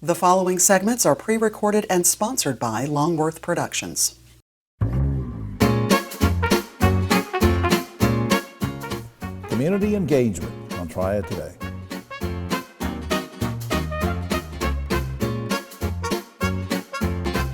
The following segments are pre-recorded and sponsored by Longworth Productions. Community engagement on Triad Today.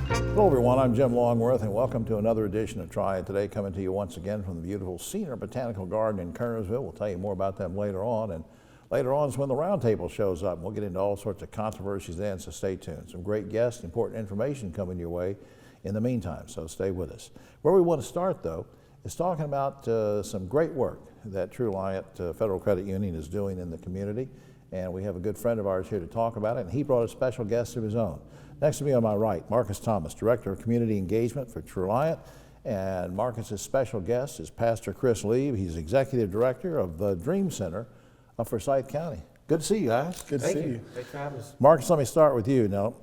Hello everyone, I'm Jim Longworth and welcome to another edition of Triad Today, coming to you once again from the beautiful Cedar Botanical Garden in Kernersville. We'll tell you more about them later on, and later on is when the roundtable shows up. We'll get into all sorts of controversies then, so stay tuned. Some great guests, important information coming your way in the meantime, so stay with us. Where we want to start though is talking about some great work that True Alliant Federal Credit Union is doing in the community, and we have a good friend of ours here to talk about it, and he brought a special guest of his own. Next to me on my right, Marcus Thomas, Director of Community Engagement for True Alliant, and Marcus's special guest is Pastor Chris Lee. He's Executive Director of the Dream Center of Forsyth County. Good to see you guys. Good to see you. Thanks for having us. Marcus, let me start with you. Now,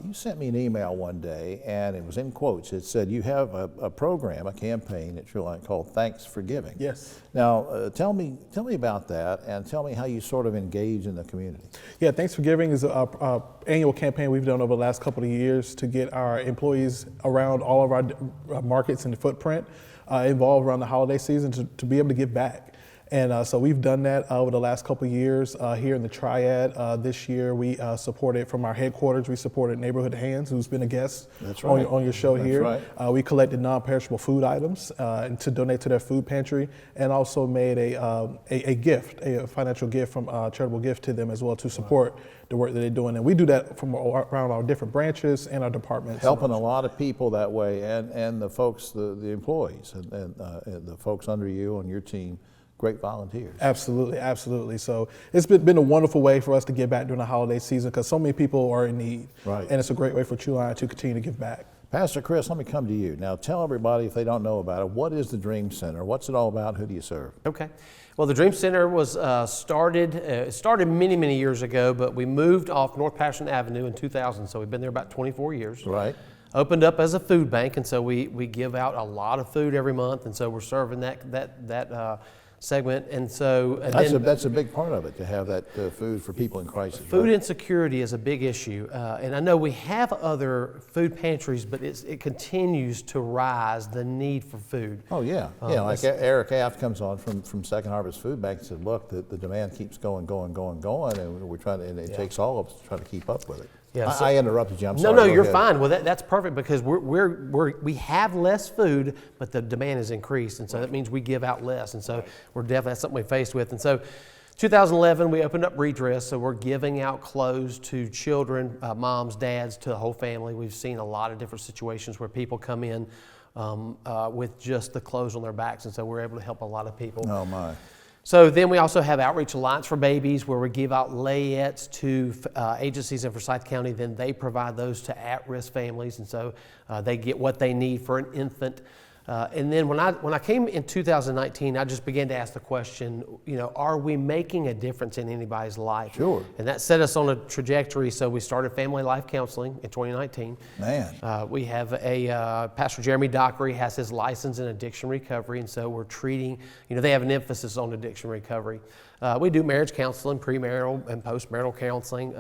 you sent me an email one day, and it was in quotes. It said you have a program, a campaign at True Alliant called Thanks for Giving. Yes. Now, tell me about that, and tell me how you sort of engage in the community. Yeah, Thanks for Giving is an annual campaign we've done over the last couple of years to get our employees around all of our markets and the footprint involved around the holiday season to be able to give back. And so we've done that over the last couple of years here in the Triad. This year we supported from our headquarters, we supported Neighborhood Hands, who's been a guest on your show here. Right. We collected non-perishable food items to donate to their food pantry, and also made a gift, a financial gift from charitable gift to them as well to support the work that they're doing. And we do that from around our different branches and our departments. Helping a lot of people that way, and the folks, the employees, and the folks under you on your team. Great volunteers. Absolutely, absolutely. So it's been a wonderful way for us to give back during the holiday season because so many people are in need. Right. And it's a great way for True Alliant to continue to give back. Pastor Chris, let me come to you. Now tell everybody, if they don't know about it, what is the Dream Center? What's it all about? Who do you serve? Okay. Well, the Dream Center was started many, many years ago, but we moved off North Patterson Avenue in 2000, so we've been there about 24 years. Right. Opened up as a food bank, and so we give out a lot of food every month, and so we're serving that segment, and so that's a big part of it, to have that food for people in crisis. Food insecurity is a big issue, and I know we have other food pantries, but it continues to rise, the need for food. Oh yeah, like Eric Aft comes on from Second Harvest Food Bank and said, look, the demand keeps going, and we're trying to, and it takes all of us to try to keep up with it. Yeah, I interrupted you. I'm sorry. No, you're fine. Well, that's perfect because we have less food, but the demand has increased, and so that means we give out less, and so we're definitely, that's something we faced with. And so 2011, we opened up Redress, so we're giving out clothes to children, moms, dads, to the whole family. We've seen a lot of different situations where people come in with just the clothes on their backs, and so we're able to help a lot of people. Oh my. So then we also have Outreach Alliance for Babies, where we give out layettes to agencies in Forsyth County. Then they provide those to at-risk families, and so they get what they need for an infant. And then when I came in 2019, I just began to ask the question, are we making a difference in anybody's life? Sure. And that set us on a trajectory. So we started Family Life Counseling in 2019. Man. We have Pastor Jeremy Dockery has his license in addiction recovery, and so we're treating, they have an emphasis on addiction recovery. We do marriage counseling, premarital and postmarital counseling.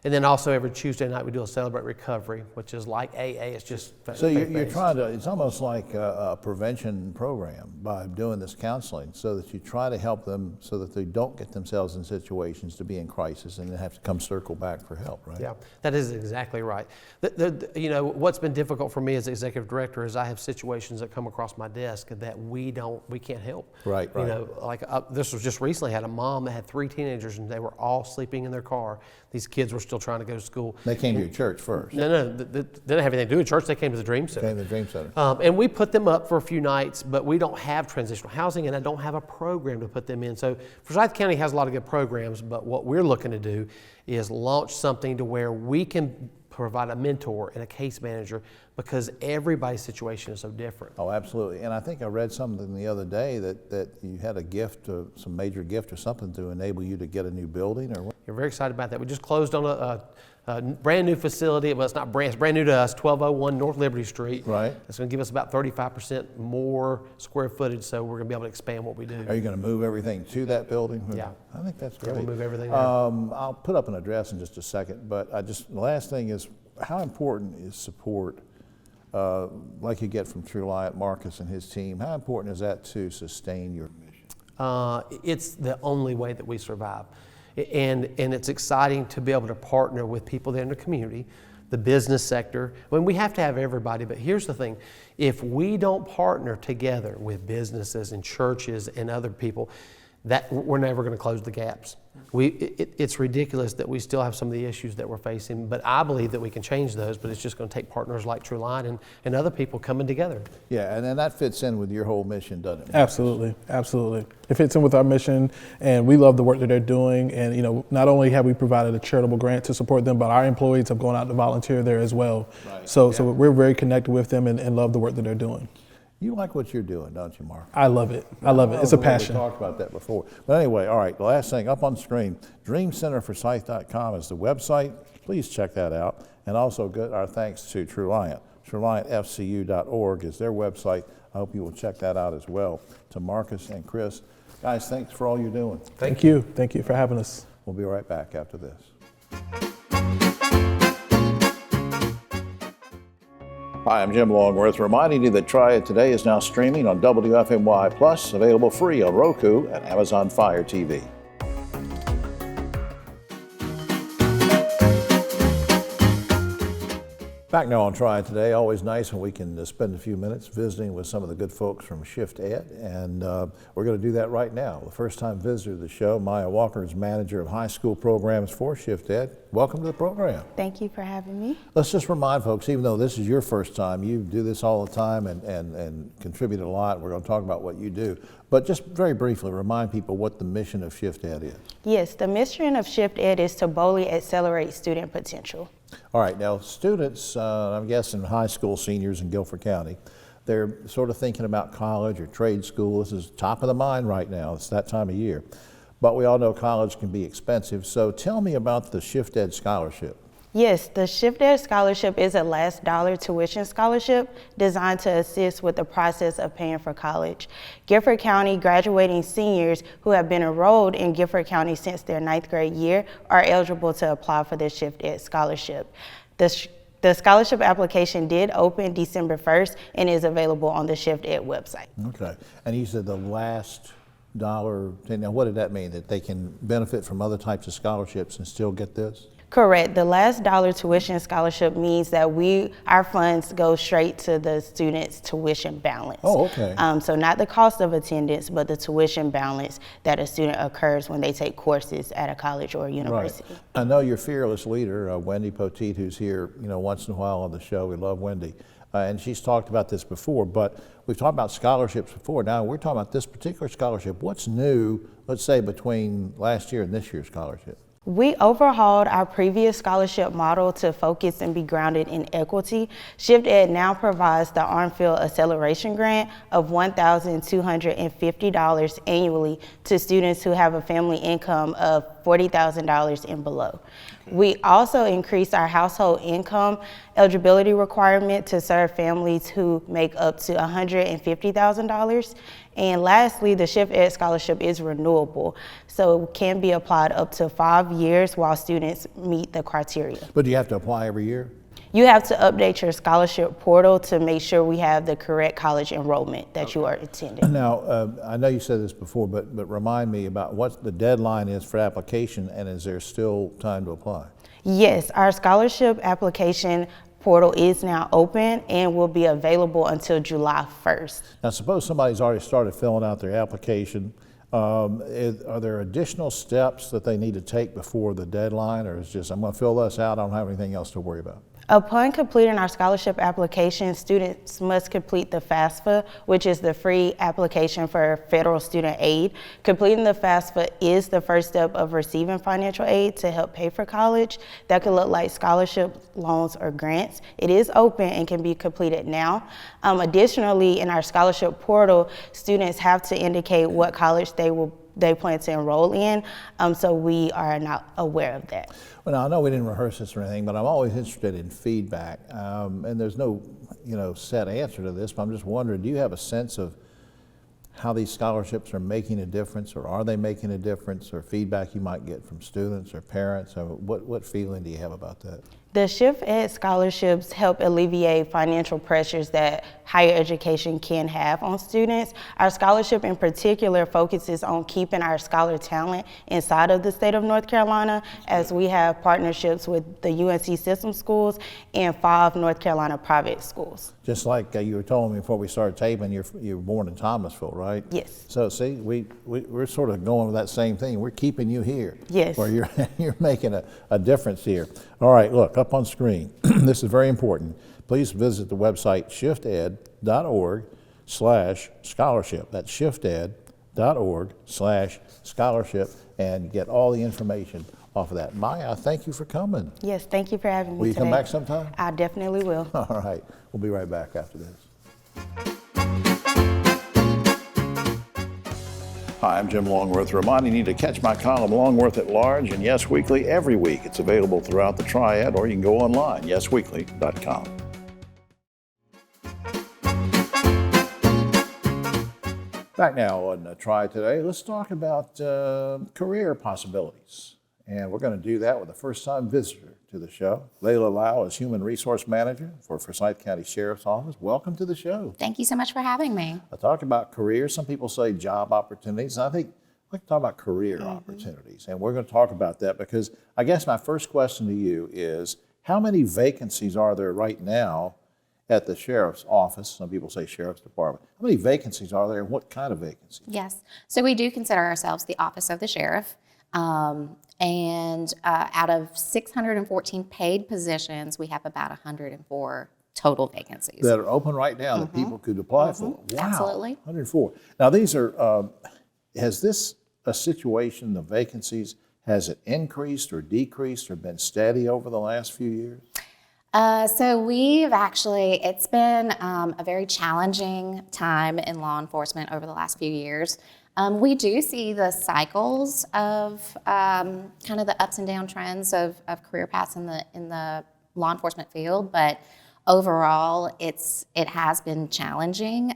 And then also every Tuesday night we do a Celebrate Recovery, which is like AA. It's just so you're trying to. It's almost like a prevention program by doing this counseling, so that you try to help them so that they don't get themselves in situations to be in crisis and then have to come circle back for help. Right? Yeah, that is exactly right. What's been difficult for me as executive director is I have situations that come across my desk that we can't help. Right. This was just recently. I had a mom that had 3 teenagers and they were all sleeping in their car. These kids were still trying to go to school. They came to your church first. No, they didn't have anything to do with church. They came to the Dream Center. Came to the Dream Center. And we put them up for a few nights, but we don't have transitional housing, and I don't have a program to put them in. So Forsyth County has a lot of good programs, but what we're looking to do is launch something to where we can provide a mentor and a case manager, because everybody's situation is so different. Oh, absolutely. And I think I read something the other day that you had a gift, some major gift or something to enable you to get a new building or what? You're very excited about that. We just closed on a brand new facility. Well, it's not brand, it's brand new to us, 1201 North Liberty Street. Right. It's going to give us about 35% more square footage, so we're going to be able to expand what we do. Are you going to move everything to that building? Yeah. I think that's Yeah, great. we'll move everything there. I'll put up an address in just a second, but the last thing is, how important is support, like you get from Triad, Marcus and his team? How important is that to sustain your mission? It's the only way that we survive. And it's exciting to be able to partner with people there in the community, the business sector. We have to have everybody, but here's the thing. If we don't partner together with businesses and churches and other people, that we're never going to close the gaps. It's ridiculous that we still have some of the issues that we're facing, but I believe that we can change those, but it's just going to take partners like Truline and other people coming together. Yeah, and then that fits in with your whole mission, doesn't it? Absolutely, absolutely. It fits in with our mission, and we love the work that they're doing. And not only have we provided a charitable grant to support them, but our employees have gone out to volunteer there as well. Right. So we're very connected with them and love the work that they're doing. You like what you're doing, don't you, Mark? I love it. I love it. It's a passion. We talked about that before. But anyway, all right, the last thing up on the screen, dreamcenterforsight.com is the website. Please check that out. And also our thanks to Truliant. TruliantFCU.org is their website. I hope you will check that out as well. To Marcus and Chris. Guys, thanks for all you're doing. Thank you. Thank you for having us. We'll be right back after this. Hi, I'm Jim Longworth, reminding you that Triad Today is now streaming on WFMY Plus, available free on Roku and Amazon Fire TV. Back now on Triad Today. Always nice when we can spend a few minutes visiting with some of the good folks from Shift Ed, and we're going to do that right now. The first-time visitor to the show, Maya Walker, is manager of high school programs for Shift Ed. Welcome to the program. Thank you for having me. Let's just remind folks, even though this is your first time, you do this all the time and contribute a lot. We're going to talk about what you do. But just very briefly, remind people what the mission of Shift Ed is. Yes, the mission of Shift Ed is to boldly accelerate student potential. All right, now students, I'm guessing high school seniors in Guilford County, they're sort of thinking about college or trade school. This is top of the mind right now. It's that time of year. But we all know college can be expensive. So tell me about the Shift Ed Scholarship. Yes, the Shift Ed Scholarship is a last dollar tuition scholarship designed to assist with the process of paying for college. Guilford County graduating seniors who have been enrolled in Guilford County since their 9th grade year are eligible to apply for the Shift Ed Scholarship. The scholarship application did open December 1st and is available on the Shift Ed website. Okay, and you said the last dollar, now what did that mean? That they can benefit from other types of scholarships and still get this? Correct. The last dollar tuition scholarship means that our funds go straight to the student's tuition balance. Oh, okay. So not the cost of attendance, but the tuition balance that a student occurs when they take courses at a college or a university. Right. I know your fearless leader, Wendy Poteet, who's here, once in a while on the show. We love Wendy. And she's talked about this before, but we've talked about scholarships before. Now we're talking about this particular scholarship. What's new, let's say, between last year and this year's scholarship? We overhauled our previous scholarship model to focus and be grounded in equity. Shift Ed now provides the Armfield Acceleration Grant of $1,250 annually to students who have a family income of $40,000 and below. We also increased our household income eligibility requirement to serve families who make up to $150,000. And lastly, the Shift Ed Scholarship is renewable, so it can be applied up to 5 years while students meet the criteria. But do you have to apply every year? You have to update your scholarship portal to make sure we have the correct college enrollment that you are attending. Now, I know you said this before, but remind me about what the deadline is for application, and is there still time to apply? Yes, our scholarship application portal is now open and will be available until July 1st. Now, suppose somebody's already started filling out their application. Are there additional steps that they need to take before the deadline, or is just, I'm going to fill this out, I don't have anything else to worry about? Upon completing our scholarship application, students must complete the FAFSA, which is the free application for federal student aid. Completing the FAFSA is the first step of receiving financial aid to help pay for college. That could look like scholarships, loans, or grants. It is open and can be completed now. Additionally, in our scholarship portal, students have to indicate what college they plan to enroll in, so we are not aware of that. Well, now, I know we didn't rehearse this or anything, but I'm always interested in feedback. And there's no, set answer to this, but I'm just wondering, do you have a sense of how these scholarships are making a difference, or are they making a difference, or feedback you might get from students or parents? Or what feeling do you have about that? The Shift Ed scholarships help alleviate financial pressures that higher education can have on students. Our scholarship in particular focuses on keeping our scholar talent inside of the state of North Carolina, as we have partnerships with the UNC system schools and 5 North Carolina private schools. Just like you were telling me before we started taping, you were born in Thomasville, right? Yes. So see, we're sort of going with that same thing. We're keeping you here. Yes. Where you're making a difference here. All right, look, up on screen, this is very important. Please visit the website shifted.org/scholarship. That's shifted.org/scholarship, and get all the information off of that. Maya, thank you for coming. Yes, thank you for having me Will you today. come back sometime? I definitely will. All right, we'll be right back after this. Hi, I'm Jim Longworth, reminding you to catch my column Longworth at Large and Yes Weekly every week. It's available throughout the Triad, or you can go online, yesweekly.com. Back now on Triad Today, let's talk about career possibilities. And we're going to do that with a first-time visitor to the show. Layla Lau is Human Resource Manager for Forsyth County Sheriff's Office. Welcome to the show. Thank you so much for having me. I talk about careers. Some people say job opportunities. And I think I'd like to talk about career opportunities. And we're going to talk about that because I guess my first question to you is, how many vacancies are there right now at the Sheriff's Office? Some people say Sheriff's Department. How many vacancies are there, and what kind of vacancies? Yes. So we do consider ourselves the Office of the Sheriff. And out of 614 paid positions, we have about 104 total vacancies. That are open right now that people could apply for. Wow. Absolutely. 104. Now these are, has this a situation, the vacancies, has it increased or decreased or been steady over the last few years? So we've actually, it's been a very challenging time in law enforcement over the last few years. We do see the cycles of kind of the ups and down trends of career paths in the law enforcement field, but overall it has been challenging.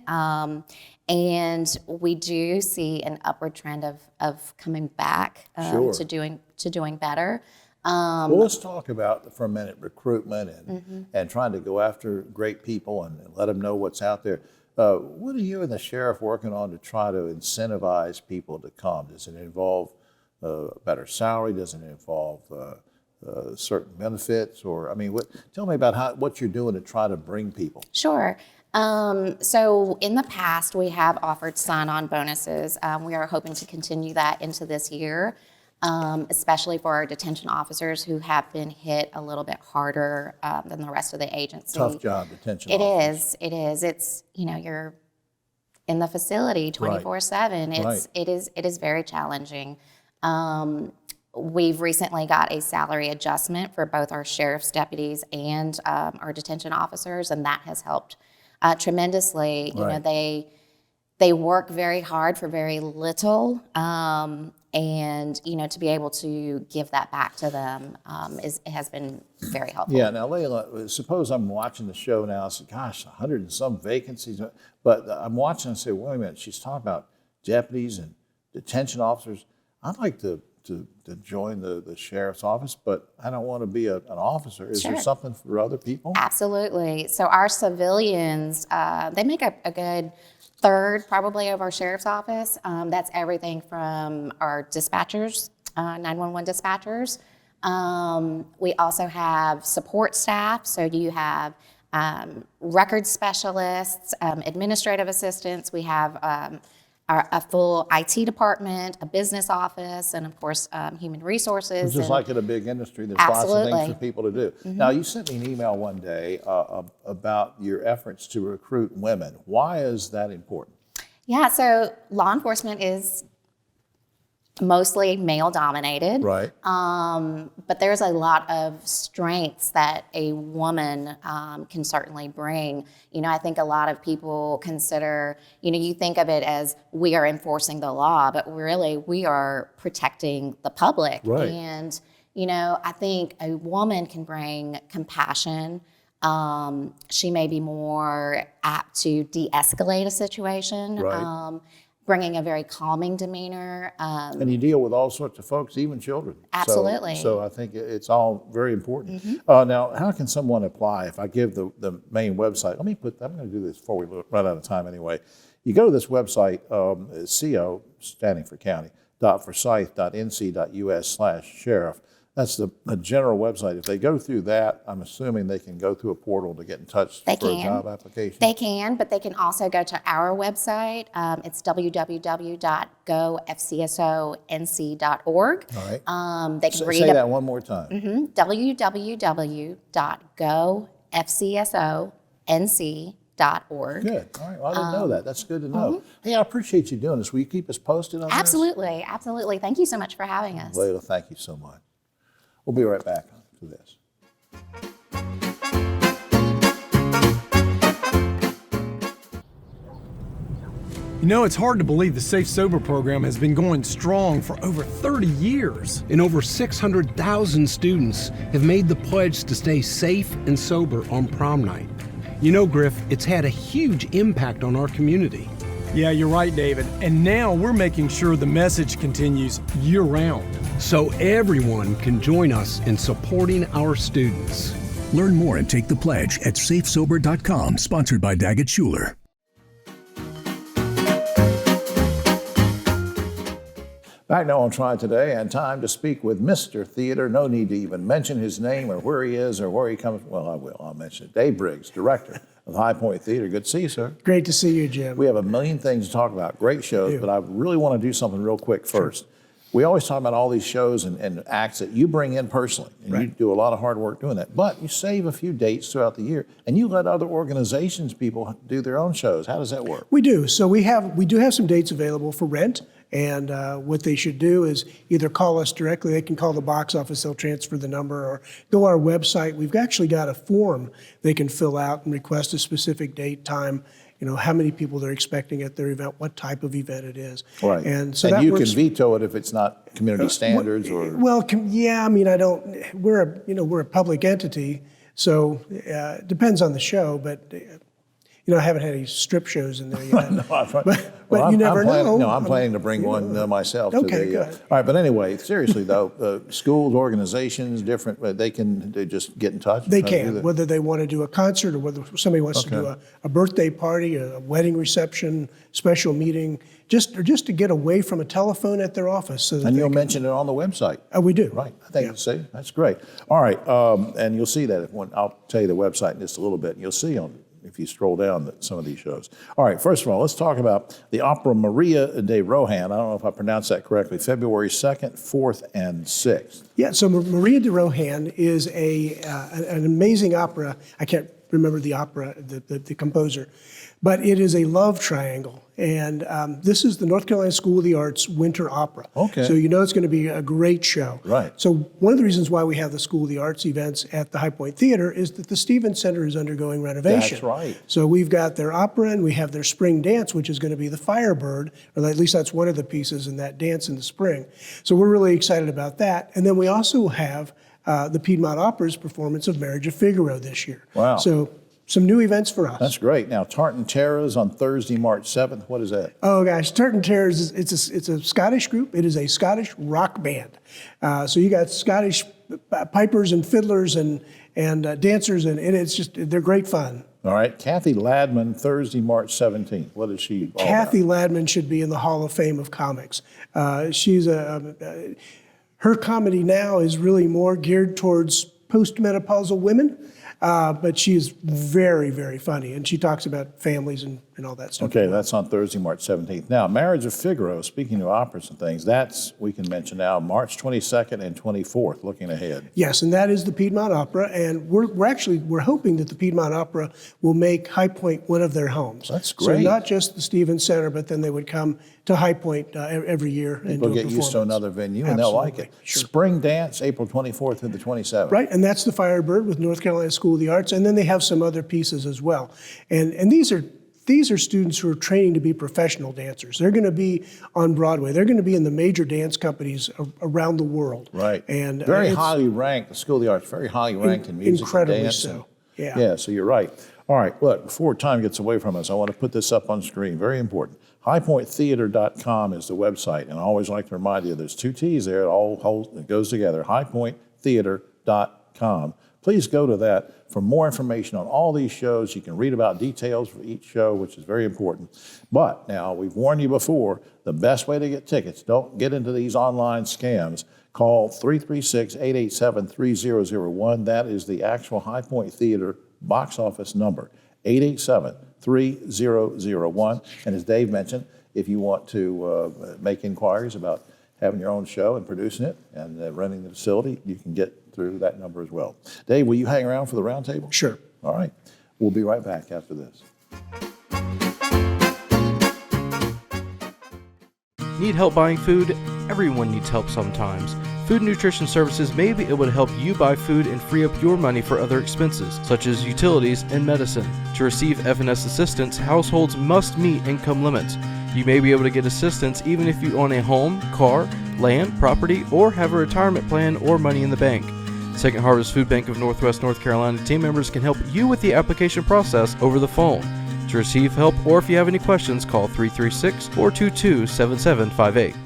And we do see an upward trend of coming back Sure. to doing better. Well, let's talk about, for a minute, recruitment and trying to go after great people and let them know what's out there. What are you and the sheriff working on to try to incentivize people to come? Does it involve a better salary? Does it involve certain benefits? Or, I mean, tell me about what you're doing to try to bring people. Sure. So in the past, we have offered sign-on bonuses. We are hoping to continue that into this year, especially for our detention officers who have been hit a little bit harder than the rest of the agency. Tough job, detention officers. It is. It's, you're in the facility 24/7. Right. It is very challenging. We've recently got a salary adjustment for both our sheriff's deputies and our detention officers, and that has helped tremendously. You know, they work very hard for very little, and to be able to give that back to them has been very helpful. Yeah. Now, Layla, suppose I'm watching the show now. I say, "Gosh, 100 and some vacancies," but I'm watching and say, "Wait a minute, she's talking about deputies and detention officers. I'd like to join the sheriff's office, but I don't want to be an officer." Is there something for other people? Absolutely. So our civilians, they make a good third probably of our sheriff's office. That's everything from our dispatchers, 911 dispatchers. We also have support staff. So you have record specialists, administrative assistants. We have a full IT department, a business office, and of course, human resources. It's just and like in a big industry, there's lots of things Absolutely. for people to do. Now, you sent me an email one day about your efforts to recruit women. Why is that important? Yeah, so law enforcement is mostly male dominated. Right. But there's a lot of strengths that a woman can certainly bring. I think a lot of people consider, you think of it as we are enforcing the law, but really we are protecting the public. Right. And, I think a woman can bring compassion. She may be more apt to de-escalate a situation. Right. Bringing a very calming demeanor. And you deal with all sorts of folks, even children. Absolutely. So I think it's all very important. Now, how can someone apply? If I give the main website, I'm going to do this before we run out of time anyway. You go to this website, CO, standing for county, .forsyth.nc.us/sheriff. That's the general website. If they go through that, I'm assuming they can go through a portal to get in touch for a job application. They can, but they can also go to our website. It's www.gofcsonc.org. All right. They can read Say that one more time. www.gofcsonc.org. Good. All right. Well, I didn't know that. That's good to know. Hey, I appreciate you doing this. Will you keep us posted on this? Absolutely, absolutely. Thank you so much for having us. Layla, thank you so much. We'll be right back to this. It's hard to believe the Safe Sober program has been going strong for over 30 years. And over 600,000 students have made the pledge to stay safe and sober on prom night. Griff, it's had a huge impact on our community. Yeah, you're right, David. And now we're making sure the message continues year-round. So everyone can join us in supporting our students. Learn more and take the pledge at safesober.com, sponsored by Daggett Schuler. Back now on Triad Today, and time to speak with Mr. Theater. No need to even mention his name or where he is or where he comes from. Well, I will. I'll mention it. Dave Briggs, director of High Point Theater. Good to see you, sir. Great to see you, Jim. We have a million things to talk about. Great shows, but I really want to do something real quick first. We always talk about all these shows and acts that you bring in personally, and you do a lot of hard work doing that. But you save a few dates throughout the year, and you let other organizations, people do their own shows. How does that work? We do. So we do have some dates available for rent. And what they should do is either call us directly. They can call the box office. They'll transfer the number, or go to our website. We've actually got a form they can fill out and request a specific date, time, how many people they're expecting at their event, what type of event it is. Right. And so you can veto it if it's not community standards or. Well, yeah. I mean, I don't. We're a public entity, so it depends on the show, but. I haven't had any strip shows in there yet. No, but you never know. No, I'm planning to bring one myself. Okay, good. good. All right, but anyway, seriously though, schools, organizations, different, they just get in touch? They can, whether they want to do a concert or whether somebody wants to do a birthday party, a wedding reception, special meeting, just to get away from a telephone at their office. So and you'll mention it on the website. We do. Right. I think see, that's great. All right, and you'll see that I'll tell you the website in just a little bit. You'll see if you scroll down some of these shows. All right, first of all, let's talk about the opera Maria de Rohan. I don't know if I pronounced that correctly. February 2nd, 4th, and 6th. Yeah, so Maria de Rohan is an amazing opera. I can't remember the opera, the composer, but it is a love triangle. And this is the North Carolina School of the Arts Winter Opera. Okay. So it's going to be a great show. Right. So one of the reasons why we have the School of the Arts events at the High Point Theater is that the Stevens Center is undergoing renovation. That's right. So we've got their opera and we have their spring dance, which is going to be the Firebird, or at least that's one of the pieces in that dance in the spring. So we're really excited about that. And then we also have the Piedmont Opera's performance of Marriage of Figaro this year. Wow. So some new events for us. That's great. Now, Tartan Terras on Thursday, March 7th. What is that? Oh gosh, Tartan Terras, it's a Scottish group. It is a Scottish rock band. So you got Scottish pipers and fiddlers and dancers, and it's just, they're great fun. All right. Kathy Ladman, Thursday, March 17th. What is she all Kathy about? Ladman should be in the Hall of Fame of comics. She's her comedy now is really more geared towards postmenopausal women. But she is very, very funny, and she talks about families and and all that stuff. Okay, that's on Thursday, March 17th. Now, Marriage of Figaro, speaking of operas and things, that's, we can mention now, March 22nd and 24th, looking ahead. Yes, and that is the Piedmont Opera, and we're hoping that the Piedmont Opera will make High Point one of their homes. That's So great. not just the Stevens Center, but then they would come to High Point every year and People do a get used to performance. another venue, and they'll like it. Absolutely, sure. Spring Dance, April 24th through the 27th. Right, and that's the Firebird with North Carolina School of the Arts, and then they have some other pieces as well. And these are students who are training to be professional dancers. They're going to be on Broadway. They're going to be in the major dance companies around the world. Right. And very it's highly ranked, the School of the Arts, very highly ranked in music incredibly and dance. so. And- Yeah. Yeah, so you're right. All right, look, before time gets away from us, I want to put this up on screen. Very important. HighPointTheater.com is the website, and I always like to remind you there's two T's there. It goes together. HighPointTheater.com. Please go to that for more information on all these shows. You can read about details for each show, which is very important. But now, we've warned you before, the best way to get tickets, don't get into these online scams. Call 336-887-3001. That is the actual High Point Theater box office number, 887-3001. And as Dave mentioned, if you want to make inquiries about having your own show and producing it and renting the facility, you can get through that number as well. Dave, will you hang around for the roundtable? Sure. All right. We'll be right back after this. Need help buying food? Everyone needs help sometimes. Food and Nutrition Services may be able to help you buy food and free up your money for other expenses, such as utilities and medicine. To receive F&S assistance, households must meet income limits. You may be able to get assistance even if you own a home, car, land, property, or have a retirement plan or money in the bank. Second Harvest Food Bank of Northwest North Carolina team members can help you with the application process over the phone. To receive help or if you have any questions, call 336-422-7758.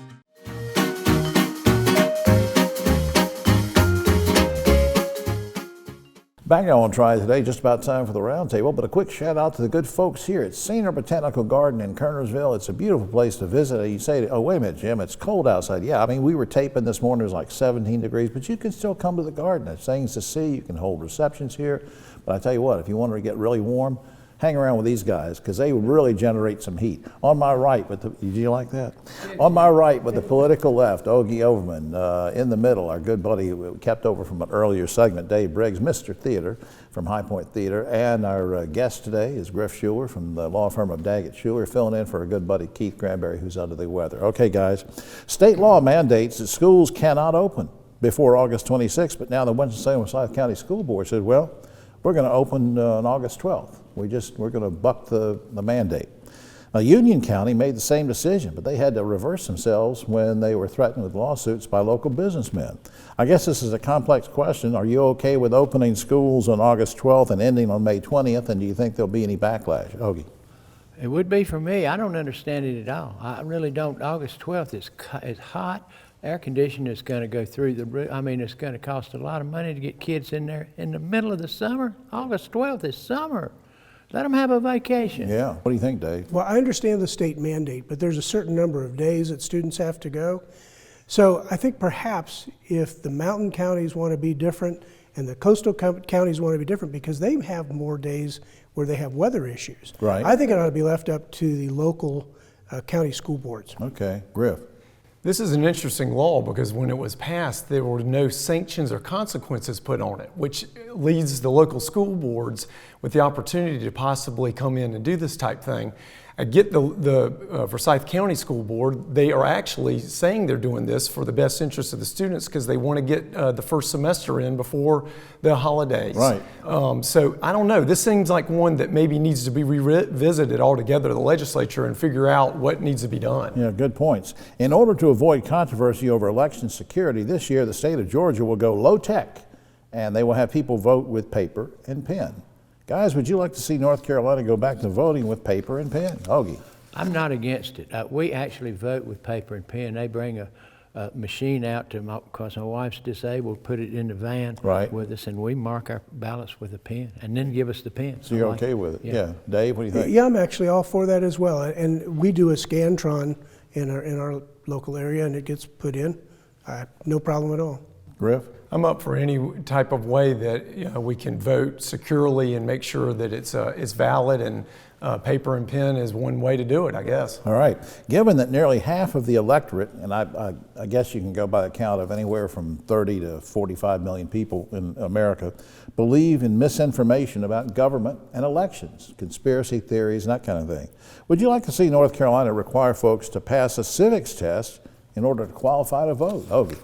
Back now on Triad Today, just about time for the roundtable, but a quick shout out to the good folks here at Senior Botanical Garden in Kernersville. It's a beautiful place to visit. You say, oh, wait a minute, Jim, it's cold outside. Yeah, I mean, we were taping this morning, it was like 17 degrees, but you can still come to the garden. There's things to see. You can hold receptions here. But I tell you what, if you want to get really warm, hang around with these guys because they would really generate some heat. On my right, did you like that? On my right, with the political left, Ogie Overman. In the middle, our good buddy who we kept over from an earlier segment, Dave Briggs, Mr. Theater from High Point Theater. And our guest today is Griff Schuler from the law firm of Daggett Schuler, filling in for our good buddy Keith Granberry, who's under the weather. Okay, guys, state law mandates that schools cannot open before August 26th, but now the Winston-Salem County School Board said, well, we're going to open on August 12th. We're going to buck the mandate. Now, Union County made the same decision, but they had to reverse themselves when they were threatened with lawsuits by local businessmen. I guess this is a complex question. Are you okay with opening schools on August 12th and ending on May 20th, and do you think there'll be any backlash? Ogie. It would be for me. I don't understand it at all. I really don't. August 12th is hot. Air conditioning is going to go through the roof. I mean, it's going to cost a lot of money to get kids in there in the middle of the summer. August 12th is summer. Let them have a vacation. Yeah. What do you think, Dave? Well, I understand the state mandate, but there's a certain number of days that students have to go. So I think perhaps if the mountain counties want to be different and the coastal counties want to be different because they have more days where they have weather issues. Right. I think it ought to be left up to the local county school boards. Okay. Griff. This is an interesting law because when it was passed, there were no sanctions or consequences put on it, which leaves the local school boards with the opportunity to possibly come in and do this type thing. I get the Forsyth County School Board, they are actually saying they're doing this for the best interest of the students because they want to get the first semester in before the holidays. Right. So I don't know, this seems like one that maybe needs to be revisited altogether, the legislature, and figure out what needs to be done. Yeah, good points. In order to avoid controversy over election security, this year the state of Georgia will go low tech and they will have people vote with paper and pen. Guys, would you like to see North Carolina go back to voting with paper and pen? Ogie. I'm not against it. We actually vote with paper and pen. They bring a machine out because my wife's disabled, put it in the van with us, and we mark our ballots with a pen and then give us the pen. So you're okay with it? Yeah. Dave, what do you think? Yeah, I'm actually all for that as well. And we do a Scantron in our local area and it gets put in. No problem at all. Griff? I'm up for any type of way that we can vote securely and make sure that it's valid and paper and pen is one way to do it, I guess. All right. Given that nearly half of the electorate, and I guess you can go by the count of anywhere from 30 to 45 million people in America, believe in misinformation about government and elections, conspiracy theories, and that kind of thing, would you like to see North Carolina require folks to pass a civics test in order to qualify to vote? Ogie.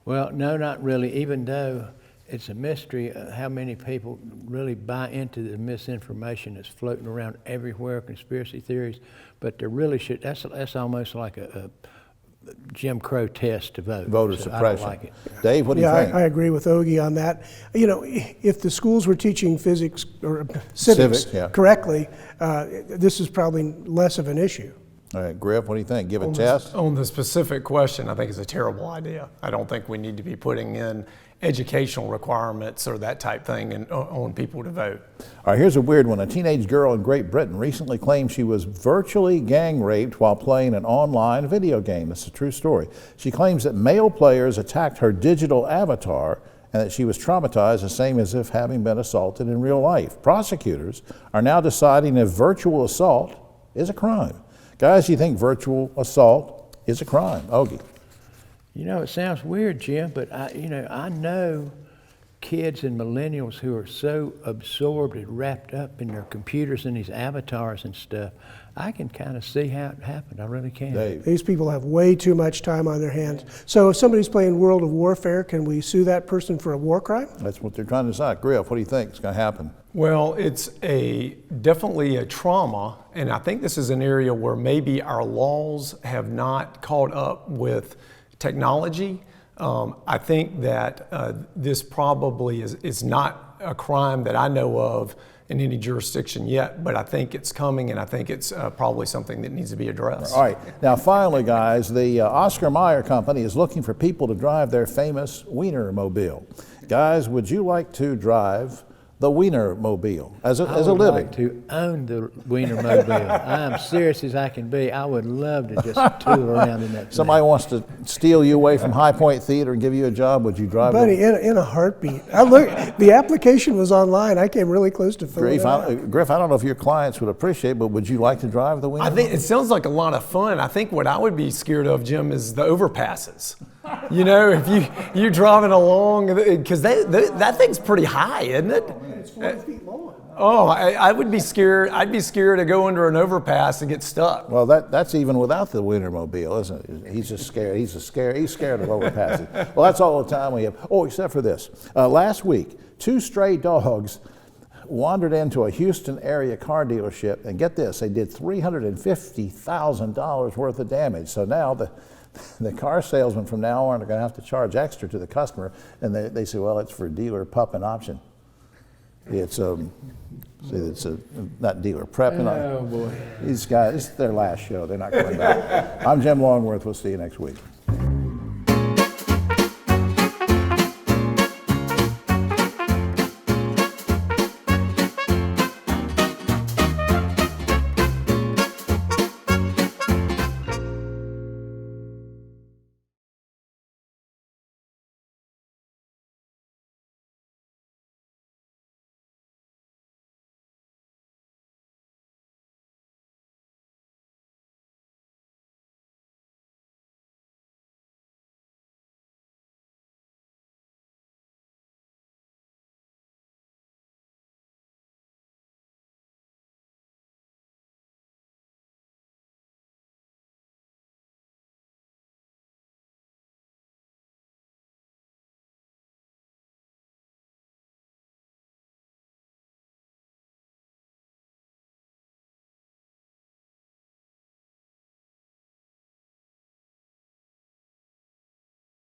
Well, no, not really, even though it's a mystery how many people really buy into the misinformation that's floating around everywhere, conspiracy theories, but there really should, that's almost like a Jim Crow test to vote. Voter so suppression. I don't like it. Dave, what do you think? I agree with Ogie on that. You know, if the schools were teaching physics or civics correctly, this is probably less of an issue. All right, Griff, what do you think? Give a test? On the specific question, I think it's a terrible idea. I don't think we need to be putting in educational requirements or that type thing on people to vote. All right, here's a weird one. A teenage girl in Great Britain recently claimed she was virtually gang raped while playing an online video game. It's a true story. She claims that male players attacked her digital avatar and that she was traumatized, the same as if having been assaulted in real life. Prosecutors are now deciding if virtual assault is a crime. Guys, you think virtual assault is a crime? Ogie. You know, it sounds weird, Jim, but I know kids and millennials who are so absorbed and wrapped up in their computers and these avatars and stuff. I can kind of see how it happened. I really can. Dave. These people have way too much time on their hands. So if somebody's playing World of Warfare, can we sue that person for a war crime? That's what they're trying to decide. Griff, what do you think is going to happen? Well, it's definitely a trauma, and I think this is an area where maybe our laws have not caught up with technology. I think that this probably is not a crime that I know of in any jurisdiction yet, but I think it's coming, and I think it's probably something that needs to be addressed. All right. Now, finally, guys, the Oscar Mayer Company is looking for people to drive their famous Wienermobile. Guys, would you like to drive the Wienermobile as a living? I would like to own the Wienermobile. I'm serious as I can be. I would love to just tool around in that thing. Somebody wants to steal you away from High Point Theater and give you a job, would you drive Buddy, in a heartbeat. The application was online. I came really close to filling it out. Griff, I don't know if your clients would appreciate, but would you like to drive the Wienermobile? I think it sounds like a lot of fun. I think what I would be scared of, Jim, is the overpasses. You know, if you're driving along, because that thing's pretty high, isn't it? It's 40 feet long. Oh, I would be scared. I'd be scared to go under an overpass and get stuck. Well, that's even without the Wienermobile, isn't it? He's just scared. He's scared of overpasses. Well, that's all the time we have. Oh, except for this. Last week, 2 stray dogs wandered into a Houston area car dealership, and get this, they did $350,000 worth of damage. So now the car salesman from now on are going to have to charge extra to the customer, and they say, well, it's for dealer pup and option. It's not dealer prep. Oh boy! These guys, it's their last show. They're not coming back. I'm Jim Longworth. We'll see you next week.